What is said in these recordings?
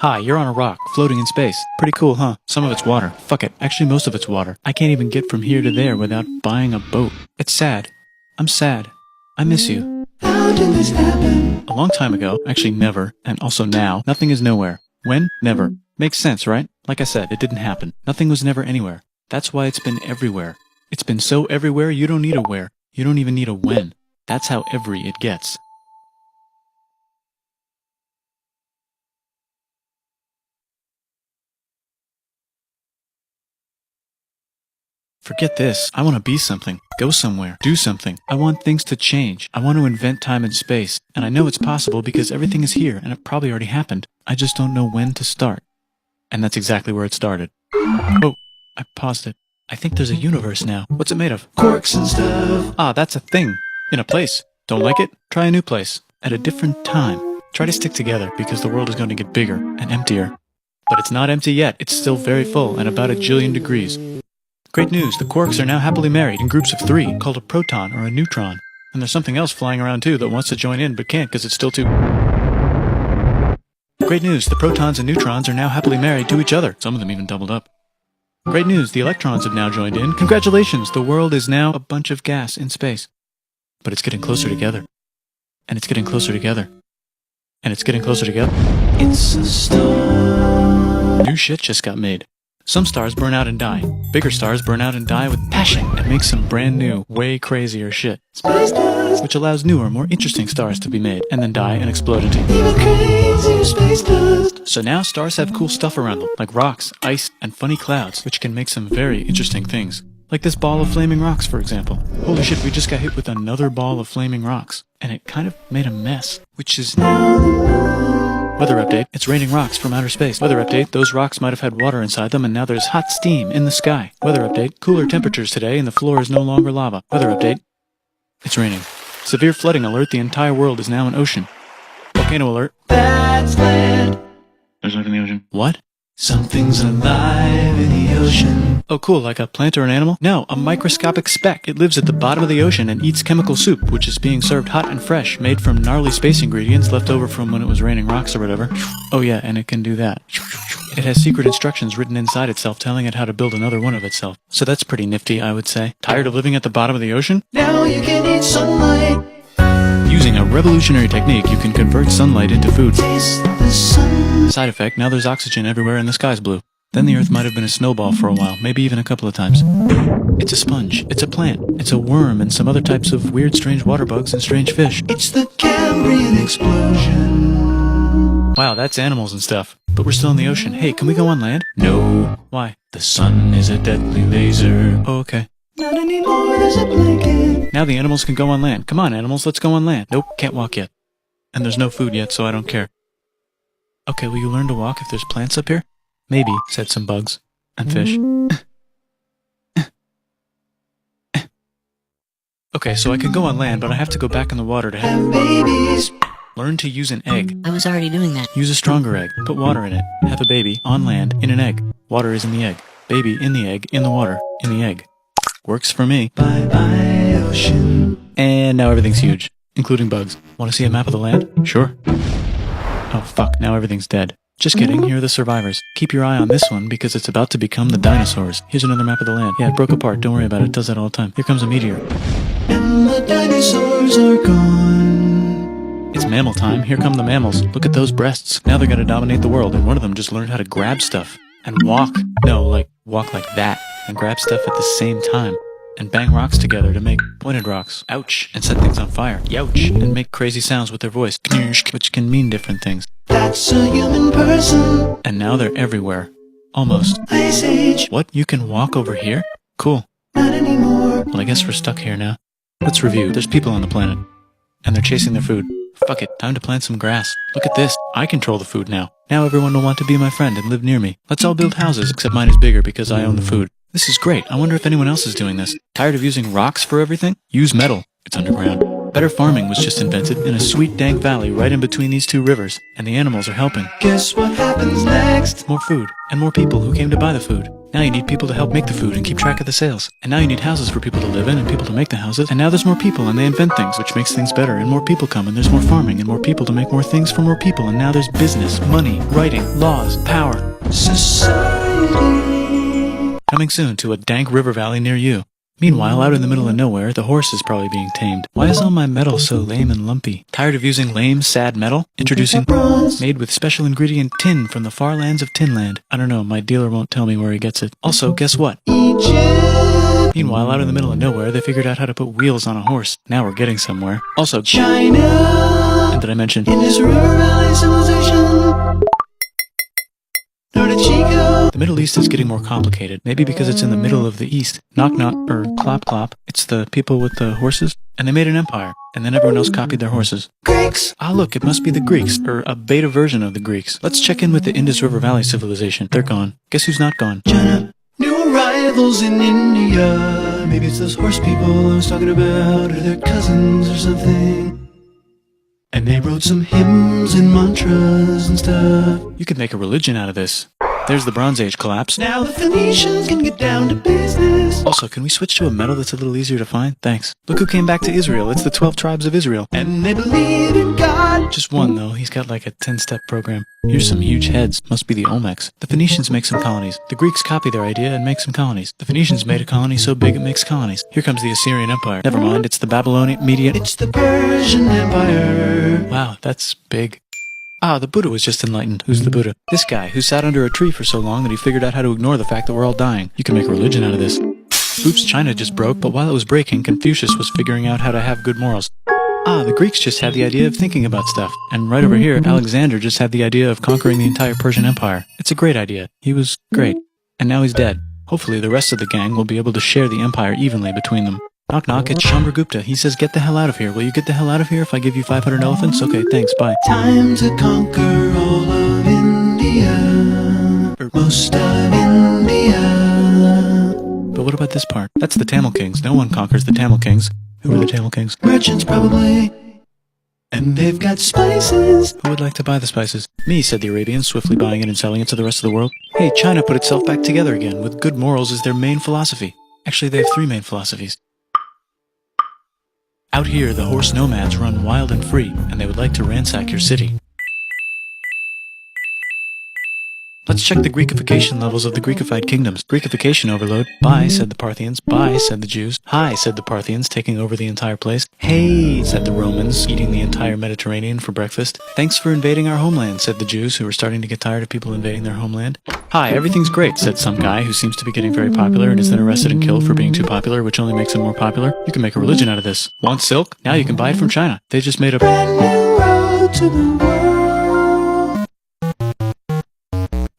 Hi, you're on a rock, floating in space. Pretty cool, huh? Some of it's water. Fuck it. Actually, most of it's water. I can't even get from here to there without buying a boat. It's sad. I'm sad. I miss you. How did this happen? A long time ago, actually never, and also now, nothing is nowhere. When? Never. Makes sense, right? Like I said, it didn't happen. Nothing was never anywhere. That's why it's been everywhere. It's been so everywhere you don't need a where. You don't even need a when. That's how every it gets. Forget this. I want to be something. Go somewhere. Do something. I want things to change. I want to invent time and space. And I know it's possible because everything is here and it probably already happened. I just don't know when to start. And that's exactly where it started. Oh, I paused it. I think there's a universe now. What's it made of? Quarks and stuff. Ah, that's a thing. In a place. Don't like it? Try a new place. At a different time. Try to stick together because the world is going to get bigger and emptier. But it's not empty yet. It's still very full and about 1,000,000,000 degrees. Great news, the quarks are now happily married in groups of 3, called a proton or a neutron. And there's something else flying around too that wants to join in but can't because it's still too... Great news, the protons and neutrons are now happily married to each other. Some of them even doubled up. Great news, the electrons have now joined in. Congratulations, the world is now a bunch of gas in space. But it's getting closer together. And it's getting closer together. And it's getting closer together. It's a star. New shit just got made. Some stars burn out and die. Bigger stars burn out and die with passion and make some brand new, way crazier shit. Space dust. Which allows newer, more interesting stars to be made, and then die and explode into. Even crazier space dust. So now stars have cool stuff around them, like rocks, ice, and funny clouds, which can make some very interesting things. Like this ball of flaming rocks, for example. Holy shit, we just got hit with another ball of flaming rocks, and it kind of made a mess, which is... Weather update, it's raining rocks from outer space. Weather update, those rocks might have had water inside them and now there's hot steam in the sky. Weather update, cooler temperatures today and the floor is no longer lava. Weather update, it's raining. Severe flooding alert, the entire world is now an ocean. Volcano alert. That's land. There's life in the ocean. What? Something's alive in the ocean. Oh cool, like a plant or an animal? No, a microscopic speck. It lives at the bottom of the ocean and eats chemical soup, which is being served hot and fresh, made from gnarly space ingredients left over from when it was raining rocks or whatever. Oh yeah, and it can do that. It has secret instructions written inside itself telling it how to build another one of itself. So that's pretty nifty, I would say. Tired of living at the bottom of the ocean? Now you can eat sunlight. Using a revolutionary technique, you can convert sunlight into food. Taste the sun. Side effect, now there's oxygen everywhere and the sky's blue. Then the earth might have been a snowball for a while, maybe even a couple of times. It's a sponge, it's a plant, it's a worm and some other types of weird strange water bugs and strange fish. It's the Cambrian explosion. Wow, that's animals and stuff. But we're still in the ocean. Hey, can we go on land? No. Why? The sun is a deadly laser. Oh, okay. Not anymore, there's a blanket. Now the animals can go on land. Come on, animals, let's go on land. Nope, can't walk yet. And there's no food yet, so I don't care. Okay, will you learn to walk if there's plants up here? Maybe, said some bugs. And fish. Okay, so I can go on land, but I have to go back in the water to Have babies. learn to use an egg. I was already doing that. Use a stronger egg. Put water in it. Have a baby on land in an egg. Water is in the egg. Baby in the egg, in the water, in the egg. Works for me. Bye bye ocean. And now everything's huge, including bugs. Want to see a map of the land? Sure. Oh fuck, now everything's dead. Just kidding, here are the survivors. Keep your eye on this one because it's about to become the dinosaurs. Here's another map of the land. Yeah, it broke apart, don't worry about it, it does that all the time. Here comes a meteor. And the dinosaurs are gone. It's mammal time, here come the mammals. Look at those breasts. Now they're gonna dominate the world and one of them just learned how to grab stuff. And walk. No, like, walk like that. And grab stuff at the same time. And bang rocks together to make pointed rocks. Ouch. And set things on fire. Youch. And make crazy sounds with their voice. Knirsch, which can mean different things. That's a human person. And now they're everywhere. Almost. Ice Age. What? You can walk over here? Cool. Not anymore. Well, I guess we're stuck here now. Let's review. There's people on the planet. And they're chasing their food. Fuck it. Time to plant some grass. Look at this. I control the food now. Now everyone will want to be my friend and live near me. Let's all build houses, except mine is bigger because I own the food. This is great. I wonder if anyone else is doing this. Tired of using rocks for everything? Use metal. It's underground. Better farming was just invented in a sweet dank valley right in between these two rivers, and the animals are helping. Guess what happens next? More food, and more people who came to buy the food. Now you need people to help make the food and keep track of the sales. And now you need houses for people to live in and people to make the houses. And now there's more people and they invent things, which makes things better. And more people come and there's more farming and more people to make more things for more people. And now there's business, money, writing, laws, power. Society. Coming soon to a dank river valley near you. Meanwhile, out in the middle of nowhere, the horse is probably being tamed. Why is all my metal so lame and lumpy? Tired of using lame, sad metal? Introducing bronze, made with special ingredient tin from the far lands of Tinland. I don't know, my dealer won't tell me where he gets it. Also, guess what? Egypt. Meanwhile, out in the middle of nowhere, they figured out how to put wheels on a horse. Now we're getting somewhere. Also, China. and did I mention? Indus River Valley Civilization. Norte Chico. The Middle East is getting more complicated. Maybe because it's in the middle of the East. Knock knock, or clop clop. It's the people with the horses. And they made an empire. And then everyone else copied their horses. Greeks. Ah, look, it must be the Greeks, or a beta version of the Greeks. Let's check in with the Indus River Valley civilization. They're gone. Guess who's not gone? China. New arrivals in India. Maybe it's those horse people I was talking about, or their cousins or something. And they wrote some hymns and mantras and stuff. You could make a religion out of this. There's the Bronze Age collapse. Now the Phoenicians can get down to business. Also, can we switch to a metal that's a little easier to find? Thanks. Look who came back to Israel. It's the 12 tribes of Israel. And they believe in God. Just one, though. He's got like a 10-step program. Here's some huge heads. Must be the Olmecs. The Phoenicians make some colonies. The Greeks copy their idea and make some colonies. The Phoenicians made a colony so big it makes colonies. Here comes the Assyrian Empire. Never mind, it's the Babylonian Median. It's the Persian Empire. Wow, that's big. Ah, the Buddha was just enlightened. Who's the Buddha? This guy, who sat under a tree for so long that he figured out how to ignore the fact that we're all dying. You can make a religion out of this. Oops, China just broke, but while it was breaking, Confucius was figuring out how to have good morals. Ah, the Greeks just had the idea of thinking about stuff. And right over here, Alexander just had the idea of conquering the entire Persian Empire. It's a great idea. He was great. And now he's dead. Hopefully the rest of the gang will be able to share the empire evenly between them. Knock knock, it's Chandragupta. He says, get the hell out of here. Will you get the hell out of here if I give you 500 elephants? Okay, thanks, bye. Time to conquer all of India. Or most of India. But what about this part? That's the Tamil Kings. No one conquers the Tamil Kings. Who are the Tamil Kings? Merchants probably. And they've got spices. Who would like to buy the spices? Me, said the Arabians, swiftly buying it and selling it to the rest of the world. Hey, China put itself back together again, with good morals as their main philosophy. Actually, they have 3 main philosophies. Out here, the horse nomads run wild and free, and they would like to ransack your city. Let's check the Greekification levels of the Greekified kingdoms. Greekification overload. Bye, said the Parthians. Bye, said the Jews. Hi, said the Parthians, taking over the entire place. Hey, said the Romans, eating the entire Mediterranean for breakfast. Thanks for invading our homeland, said the Jews, who were starting to get tired of people invading their homeland. Hi, everything's great, said some guy who seems to be getting very popular and is then arrested and killed for being too popular, which only makes him more popular. You can make a religion out of this. Want silk? Now you can buy it from China. They just made a Brand new road to the world.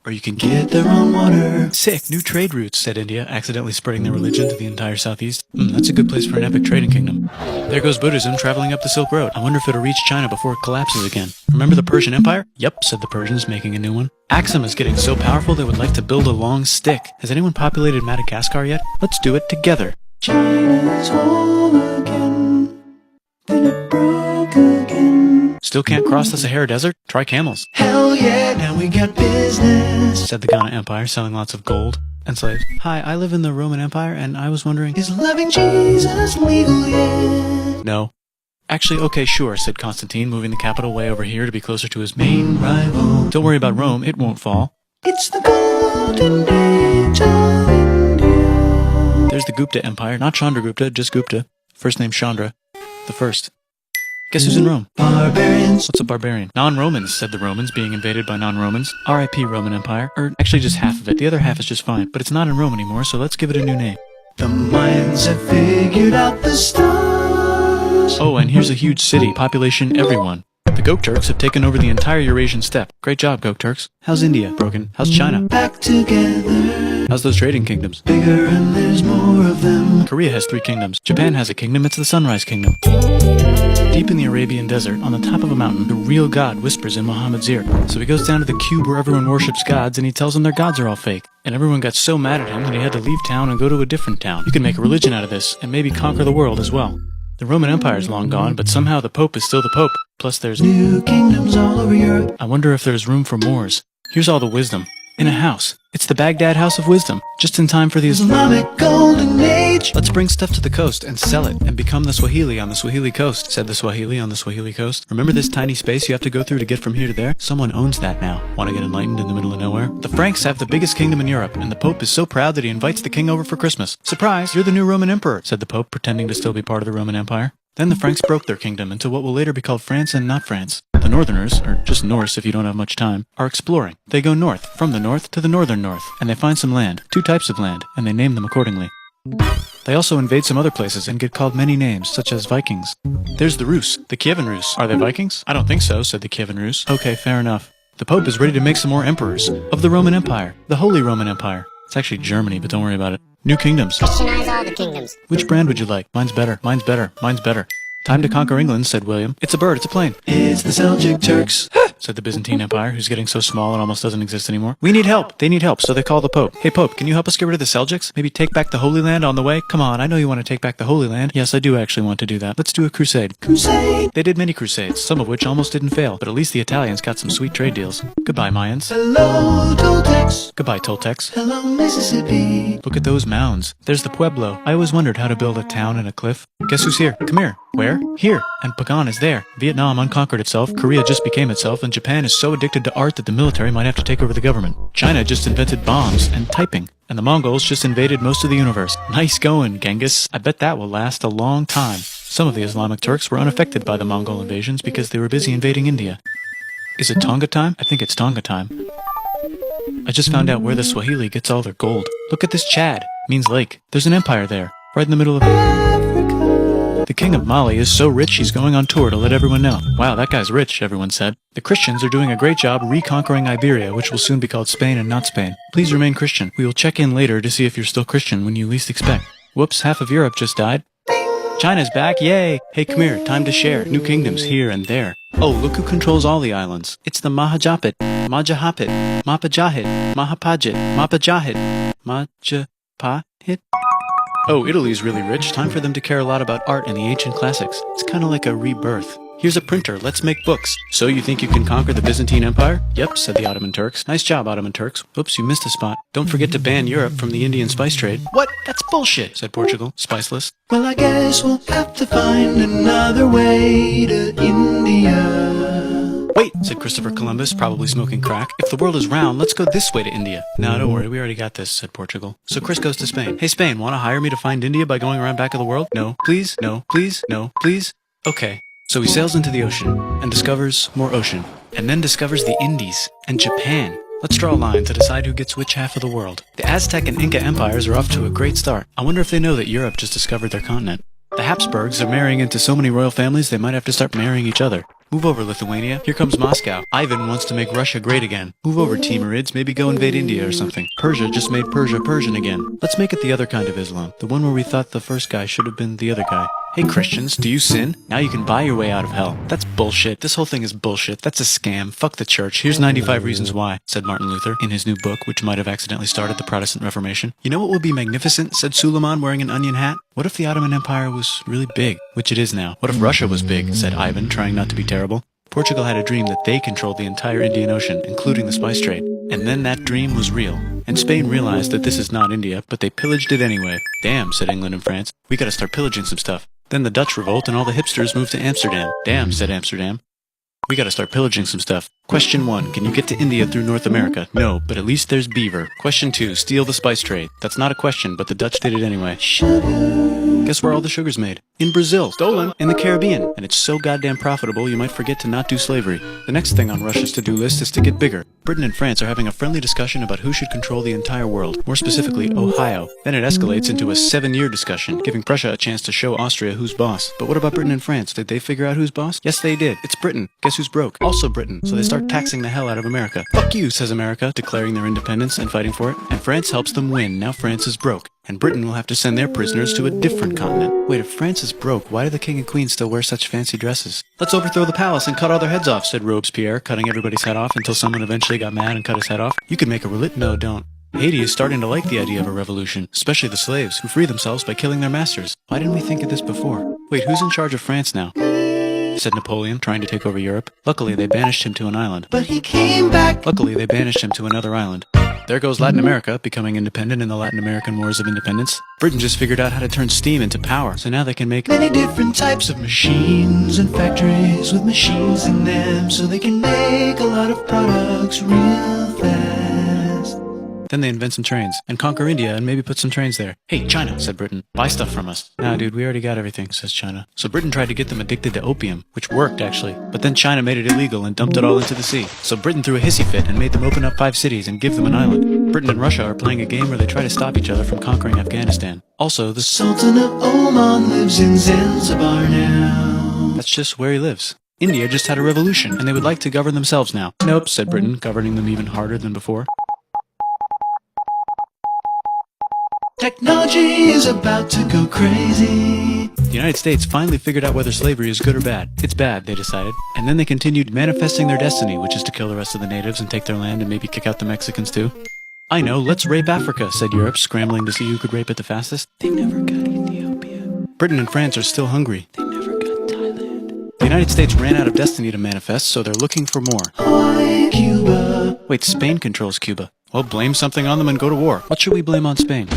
Or you can Get their own water. Sick, new trade routes, said India, accidentally spreading their religion to the entire southeast. That's a good place for an epic trading kingdom. There goes Buddhism traveling up the Silk Road. I wonder if it'll reach China before it collapses again. Remember the Persian Empire? Yep, said the Persians, making a new one. Axum is getting so powerful they would like to build a long stick. Has anyone populated Madagascar yet? Let's do it together. China's whole again. Then it broke again. Still can't cross the Sahara Desert? Try camels, Hell yeah, now we got business. said the Ghana Empire, selling lots of gold and slaves. Hi, I live in the Roman Empire, and I was wondering... Is loving Jesus legal yet? No. Actually, okay, sure, said Constantine, moving the capital way over here to be closer to his main rival. Don't worry about Rome, it won't fall. It's the golden age of India. There's the Gupta Empire, not Chandragupta, just Gupta. First name Chandra. The first. Guess who's in Rome? Barbarians. What's a barbarian? Non-Romans, said the Romans, being invaded by non-Romans. R.I.P. Roman Empire. Or actually just half of it. The other half is just fine. But it's not in Rome anymore, so let's give it a new name. The Mayans have figured out the stars. Oh, and here's a huge city. Population everyone. The Gokturks have taken over the entire Eurasian steppe. Great job, Gokturks. How's India? Broken. How's China? Back together. How's those trading kingdoms? Bigger and there's more of them. Korea has 3 kingdoms. Japan has a kingdom. It's the Sunrise Kingdom. Deep in the Arabian desert, on the top of a mountain, the real God whispers in Muhammad's ear. So he goes down to the cube where everyone worships gods, and he tells them their gods are all fake. And everyone got so mad at him that he had to leave town and go to a different town. You can make a religion out of this, and maybe conquer the world as well. The Roman Empire is long gone, but somehow the Pope is still the Pope. Plus there's New kingdoms all over Europe. I wonder if there's room for Moors. Here's all the wisdom. In a house. It's the Baghdad House of Wisdom, just in time for the Islamic Golden Age. Let's bring stuff to the coast and sell it and become the Swahili on the Swahili coast, said the Swahili on the Swahili coast. Remember this tiny space you have to go through to get from here to there? Someone owns that now. Want to get enlightened in the middle of nowhere? The Franks have the biggest kingdom in Europe, and the Pope is so proud that he invites the king over for Christmas. Surprise, you're the new Roman emperor, said the Pope, pretending to still be part of the Roman Empire. Then the Franks broke their kingdom into what will later be called France and not France. The Northerners, or just Norse if you don't have much time, are exploring. They go north, from the north to the northern north, and they find some land, 2 types of land, and they name them accordingly. They also invade some other places and get called many names, such as Vikings. There's the Rus, the Kievan Rus. Are they Vikings? I don't think so, said the Kievan Rus. Okay, fair enough. The Pope is ready to make some more emperors of the Roman Empire, the Holy Roman Empire. It's actually Germany, but don't worry about it. New kingdoms. Christianize all the kingdoms. Which brand would you like? Mine's better, mine's better, mine's better. Time to conquer England, said William. It's a bird, it's a plane. It's the Seljuk Turks. Said the Byzantine Empire, who's getting so small it almost doesn't exist anymore. We need help. They need help, so they call the Pope. Hey Pope, can you help us get rid of the Seljuks? Maybe take back the Holy Land on the way? Come on, I know you want to take back the Holy Land. Yes, I do actually want to do that. Let's do a crusade. Crusade. They did many crusades, some of which almost didn't fail, but at least the Italians got some sweet trade deals. Goodbye, Mayans. Hello, Toltecs. Goodbye, Toltecs. Hello, Mississippi. Look at those mounds. There's the Pueblo. I always wondered how to build a town in a cliff. Guess who's here? Come here. Where? Here. And Pagan is there. Vietnam unconquered itself, Korea just became itself, and Japan is so addicted to art that the military might have to take over the government. China just invented bombs and typing. And the Mongols just invaded most of the universe. Nice going, Genghis. I bet that will last a long time. Some of the Islamic Turks were unaffected by the Mongol invasions because they were busy invading India. Is it Tonga time? I think it's Tonga time. I just found out where the Swahili gets all their gold. Look at this Chad. Means lake. There's an empire there. Right in the middle of Africa. The king of Mali is so rich he's going on tour to let everyone know. Wow, that guy's rich, everyone said. The Christians are doing a great job reconquering Iberia, which will soon be called Spain and not Spain. Please remain Christian. We will check in later to see if you're still Christian when you least expect. Whoops, half of Europe just died. China's back, yay! Hey, come here, time to share. New kingdoms here and there. Oh, look who controls all the islands. It's the Mahajapit, Majahapit, Mapajahit, Mahapajit, Mapajahit, Majapahit. Oh, Italy's really rich. Time for them to care a lot about art and the ancient classics. It's kind of like a rebirth. Here's a printer, let's make books. So you think you can conquer the Byzantine Empire? Yep, said the Ottoman Turks. Nice job, Ottoman Turks. Oops, you missed a spot. Don't forget to ban Europe from the Indian spice trade. What? That's bullshit, said Portugal, spiceless. Well, I guess we'll have to find another way to India. Wait, said Christopher Columbus, probably smoking crack. If the world is round, let's go this way to India. No, don't worry, we already got this, said Portugal. So Chris goes to Spain. Hey, Spain, want to hire me to find India by going around back of the world? No, please, no, please, no, please. Okay. So he sails into the ocean and discovers more ocean, and then discovers the Indies and Japan. Let's draw a line to decide who gets which half of the world. The Aztec and Inca empires are off to a great start. I wonder if they know that Europe just discovered their continent. The Habsburgs are marrying into so many royal families they might have to start marrying each other. Move over, Lithuania. Here comes Moscow. Ivan wants to make Russia great again. Move over, Timurids. Maybe go invade India or something. Persia just made Persia Persian again. Let's make it the other kind of Islam. The one where we thought the first guy should have been the other guy. Hey Christians, do you sin? Now you can buy your way out of hell. That's bullshit. This whole thing is bullshit. That's a scam. Fuck the church. Here's 95 reasons why, said Martin Luther in his new book, which might have accidentally started the Protestant Reformation. You know what would be magnificent, said Suleiman wearing an onion hat? What if the Ottoman Empire was really big, which it is now? What if Russia was big, said Ivan, trying not to be terrible. Portugal had a dream that they controlled the entire Indian Ocean, including the spice trade. And then that dream was real. And Spain realized that this is not India, but they pillaged it anyway. Damn, said England and France. We gotta start pillaging some stuff. Then the Dutch revolt and all the hipsters moved to Amsterdam. Damn, said Amsterdam. We gotta start pillaging some stuff. Question 1. Can you get to India through North America? No, but at least there's beaver. Question 2. Steal the spice trade. That's not a question, but the Dutch did it anyway. Guess where all the sugar's made? In Brazil. Stolen. In the Caribbean. And it's so goddamn profitable you might forget to not do slavery. The next thing on Russia's to-do list is to get bigger. Britain and France are having a friendly discussion about who should control the entire world. More specifically, Ohio. Then it escalates into a 7-year discussion, giving Prussia a chance to show Austria who's boss. But what about Britain and France? Did they figure out who's boss? Yes, they did. It's Britain. Guess who's broke? Also Britain. So they start taxing the hell out of America. Fuck you, says America, declaring their independence and fighting for it. And France helps them win. Now France is broke. And Britain will have to send their prisoners to a different continent. Wait, if France is broke, why do the king and queen still wear such fancy dresses? Let's overthrow the palace and cut all their heads off, said Robespierre, cutting everybody's head off until someone eventually got mad and cut his head off. You can make a No, don't. Haiti is starting to like the idea of a revolution, especially the slaves, who free themselves by killing their masters. Why didn't we think of this before? Wait, who's in charge of France now? Said Napoleon, trying to take over Europe. Luckily, they banished him to an island. But he came back. Luckily, they banished him to another island. There goes Latin America, becoming independent in the Latin American Wars of Independence. Britain just figured out how to turn steam into power, so now they can make many different types of machines and factories with machines in them, so they can make a lot of products real fast. Then they invent some trains, and conquer India and maybe put some trains there. Hey, China, said Britain, buy stuff from us. Nah, dude, we already got everything, says China. So Britain tried to get them addicted to opium, which worked, actually. But then China made it illegal and dumped it all into the sea. So Britain threw a hissy fit and made them open up 5 cities and give them an island. Britain and Russia are playing a game where they try to stop each other from conquering Afghanistan. Also, the Sultan of Oman lives in Zanzibar now. That's just where he lives. India just had a revolution, and they would like to govern themselves now. Nope, said Britain, governing them even harder than before. Technology is about to go crazy. The United States finally figured out whether slavery is good or bad. It's bad, they decided. And then they continued manifesting their destiny, which is to kill the rest of the natives and take their land and maybe kick out the Mexicans too. I know, let's rape Africa, said Europe, scrambling to see who could rape it the fastest. They never got Ethiopia. Britain and France are still hungry. They never got Thailand. The United States ran out of destiny to manifest, so they're looking for more. Hawaii, Cuba. Wait, Spain controls Cuba. Well, blame something on them and go to war. What should we blame on Spain?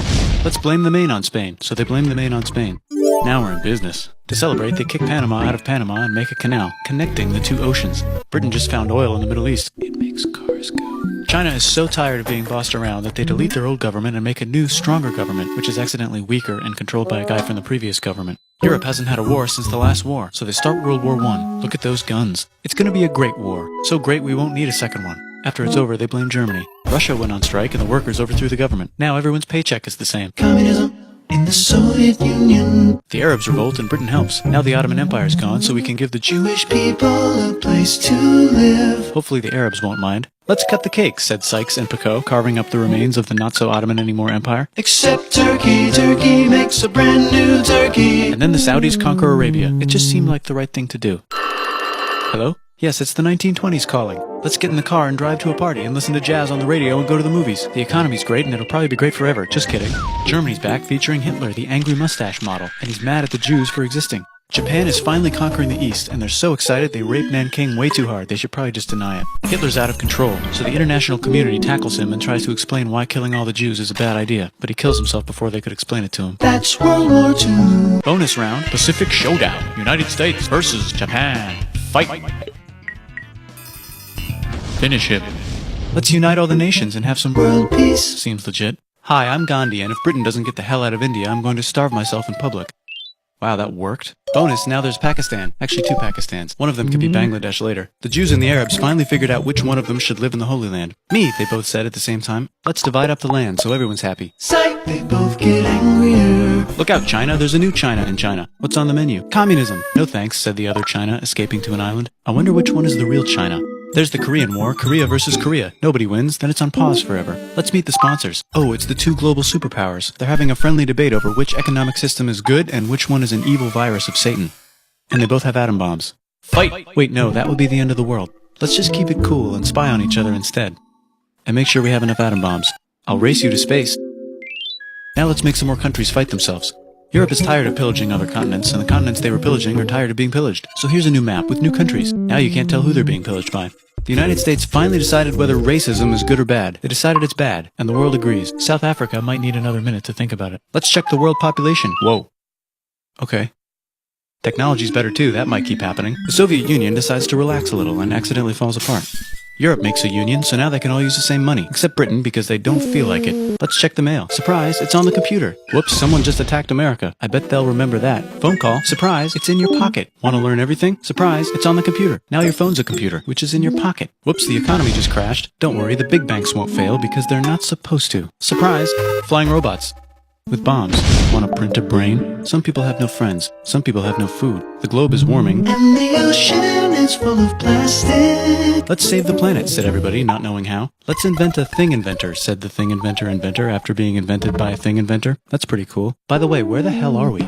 Let's blame the Maine on Spain. So they blame the Maine on Spain. Now we're in business. To celebrate, they kick Panama out of Panama and make a canal, connecting the 2 oceans. Britain just found oil in the Middle East. It makes cars go. China is so tired of being bossed around that they delete their old government and make a new, stronger government, which is accidentally weaker and controlled by a guy from the previous government. Europe hasn't had a war since the last war, so they start World War I. Look at those guns. It's gonna be a great war. So great we won't need a second one. After it's over, they blame Germany. Russia went on strike and the workers overthrew the government. Now everyone's paycheck is the same. Communism in the Soviet Union. The Arabs revolt and Britain helps. Now the Ottoman Empire's gone, so we can give the Jewish people a place to live. Hopefully the Arabs won't mind. Let's cut the cake, said Sykes and Picot, carving up the remains of the not-so-Ottoman-anymore empire. Except Turkey. Turkey makes a brand new Turkey. And then the Saudis conquer Arabia. It just seemed like the right thing to do. Hello? Yes, it's the 1920s calling. Let's get in the car and drive to a party and listen to jazz on the radio and go to the movies. The economy's great and it'll probably be great forever. Just kidding. Germany's back featuring Hitler, the angry mustache model, and he's mad at the Jews for existing. Japan is finally conquering the East, and they're so excited they rape Nanking way too hard. They should probably just deny it. Hitler's out of control, so the international community tackles him and tries to explain why killing all the Jews is a bad idea, but he kills himself before they could explain it to him. That's World War II. Bonus round, Pacific Showdown. United States versus Japan. Fight! Finish him. Let's unite all the nations and have some world peace. Seems legit. Hi, I'm Gandhi, and if Britain doesn't get the hell out of India, I'm going to starve myself in public. Wow, that worked. Bonus, now there's Pakistan. Actually, 2 Pakistans. One of them could be Bangladesh later. The Jews and the Arabs finally figured out which one of them should live in the Holy Land. Me, they both said at the same time. Let's divide up the land so everyone's happy. Psych! They both get angrier. Look out, China. There's a new China in China. What's on the menu? Communism. No thanks, said the other China, escaping to an island. I wonder which one is the real China. There's the Korean War, Korea versus Korea. Nobody wins, then it's on pause forever. Let's meet the sponsors. Oh, it's the 2 global superpowers. They're having a friendly debate over which economic system is good and which one is an evil virus of Satan. And they both have atom bombs. Fight! Wait, no, that would be the end of the world. Let's just keep it cool and spy on each other instead. And make sure we have enough atom bombs. I'll race you to space. Now let's make some more countries fight themselves. Europe is tired of pillaging other continents, and the continents they were pillaging are tired of being pillaged. So here's a new map with new countries. Now you can't tell who they're being pillaged by. The United States finally decided whether racism is good or bad. They decided it's bad, and the world agrees. South Africa might need another minute to think about it. Let's check the world population. Whoa. Okay. Technology's better too, that might keep happening. The Soviet Union decides to relax a little and accidentally falls apart. Europe makes a union, so now they can all use the same money, except Britain because they don't feel like it. Let's check the mail. Surprise, it's on the computer. Whoops, someone just attacked America. I bet they'll remember that. Phone call. Surprise, it's in your pocket. Want to learn everything? Surprise, it's on the computer. Now your phone's a computer, which is in your pocket. Whoops, the economy just crashed. Don't worry, the big banks won't fail because they're not supposed to. Surprise, flying robots. With bombs. Want to print a brain? Some people have no friends. Some people have no food. The globe is warming. And the ocean is full of plastic. Let's save the planet, said everybody, not knowing how. Let's invent a thing inventor, said the thing inventor after being invented by a thing inventor. That's pretty cool. By the way, where the hell are we?